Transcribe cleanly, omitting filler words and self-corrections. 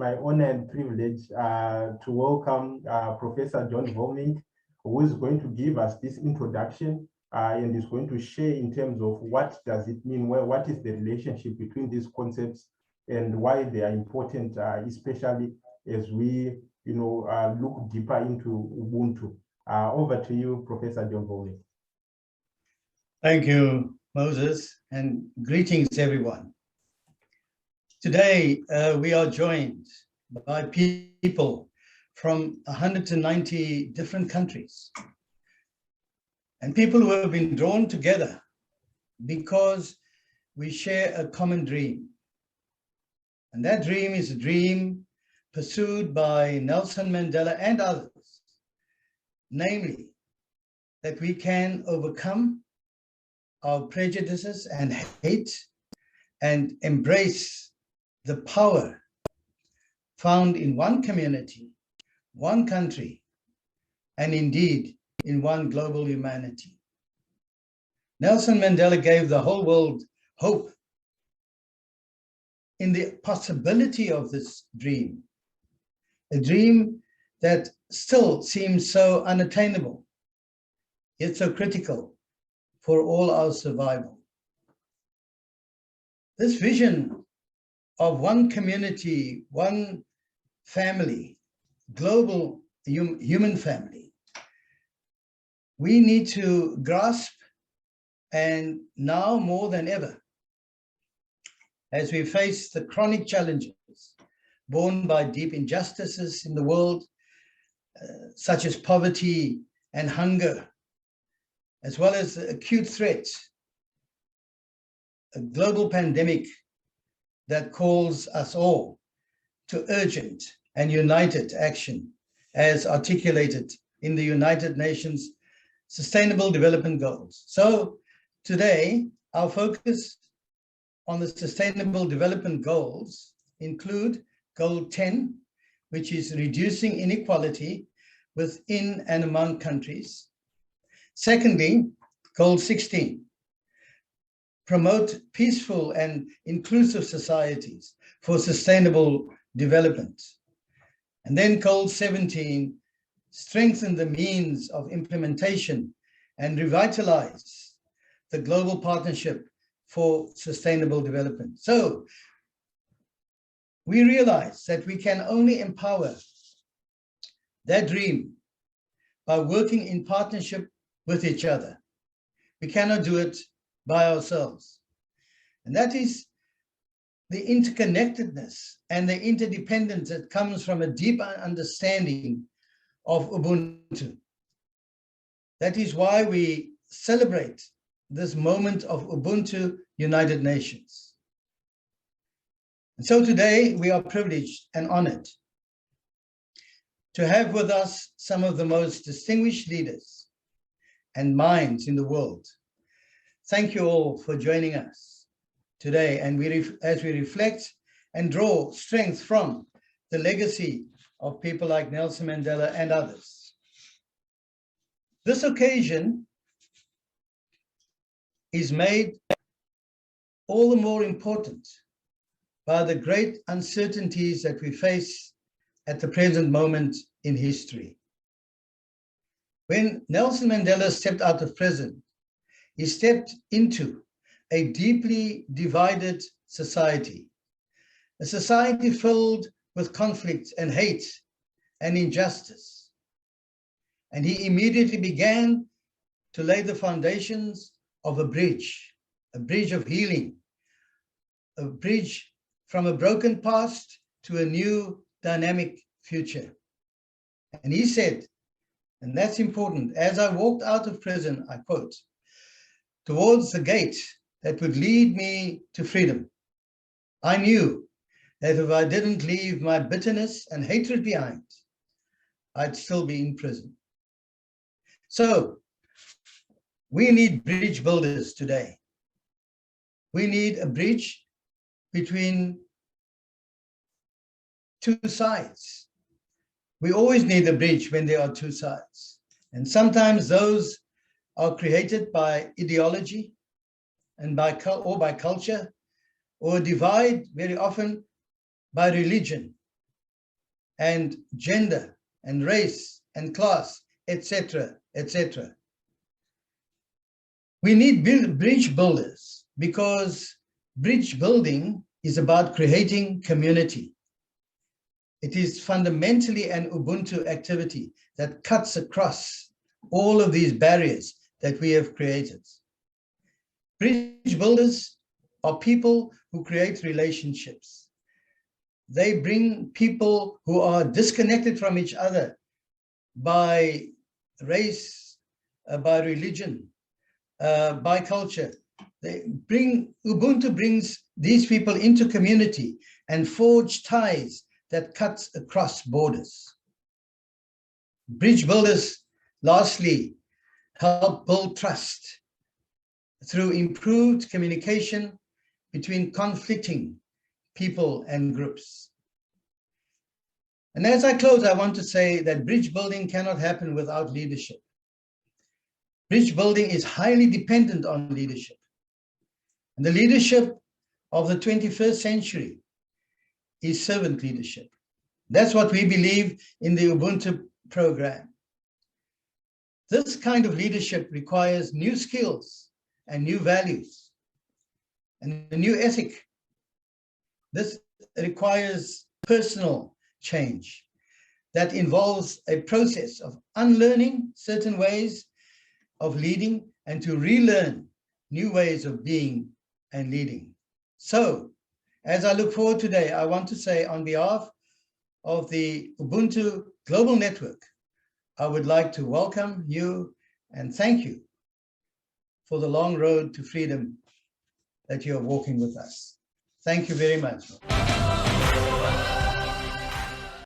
my honor and privilege to welcome Professor John Volmink, who is going to give us this introduction and is going to share in terms of what does it mean, what is the relationship between these concepts and why they are important, especially as we look deeper into Ubuntu. Over to you, Professor John Volmink. Thank you, Moses, and greetings, everyone. Today, we are joined by people from 190 different countries, and people who have been drawn together because we share a common dream. And that dream is a dream pursued by Nelson Mandela and others, namely, that we can overcome our prejudices and hate and embrace the power found in one community, one country, and indeed in one global humanity. Nelson Mandela gave the whole world hope in the possibility of this dream, a dream that still seems so unattainable, yet so critical for all our survival. This vision of one community, one family, global human family, we need to grasp, and now more than ever, as we face the chronic challenges borne by deep injustices in the world, such as poverty and hunger, as well as the acute threat, a global pandemic that calls us all to urgent and united action as articulated in the United Nations Sustainable Development Goals. So today, our focus on the Sustainable Development Goals include Goal 10, which is reducing inequality within and among countries. Secondly, Goal 16, promote peaceful and inclusive societies for sustainable development. And then Goal 17, strengthen the means of implementation and revitalize the global partnership for sustainable development. So we realize that we can only empower that dream by working in partnership with each other. We cannot do it by ourselves. And that is the interconnectedness and the interdependence that comes from a deep understanding of Ubuntu. That is why we celebrate this moment of Ubuntu United Nations. And so today we are privileged and honored to have with us some of the most distinguished leaders and minds in the world. Thank you all for joining us today, and as we reflect and draw strength from the legacy of people like Nelson Mandela and others. This occasion is made all the more important by the great uncertainties that we face at the present moment in history. When Nelson Mandela stepped out of prison, he stepped into a deeply divided society, a society filled with conflict and hate and injustice. And he immediately began to lay the foundations of a bridge of healing, a bridge from a broken past to a new dynamic future. And he said, and that's important, as I walked out of prison, I quote, towards the gate that would lead me to freedom, I knew that if I didn't leave my bitterness and hatred behind, I'd still be in prison. So we need bridge builders today. We need a bridge between two sides. We always need a bridge when there are two sides. And sometimes those are created by ideology and by culture, or a divide very often by religion and gender and race and class, etc., etc. We need bridge builders, because bridge building is about creating community. It is fundamentally an Ubuntu activity that cuts across all of these barriers that we have created. Bridge builders are people who create relationships. They bring people who are disconnected from each other by race, by religion, by culture. Ubuntu brings these people into community and forge ties that cut across borders. Bridge builders, lastly, help build trust through improved communication between conflicting people and groups. And as I close, I want to say that bridge building cannot happen without leadership. Bridge building is highly dependent on leadership. And the leadership of the 21st century is servant leadership. That's what we believe in the Ubuntu program. This kind of leadership requires new skills and new values and a new ethic. This requires personal change that involves a process of unlearning certain ways of leading and to relearn new ways of being and leading. So, as I look forward today, I want to say on behalf of the Ubuntu Global Network, I would like to welcome you and thank you for the long road to freedom that you are walking with us. Thank you very much.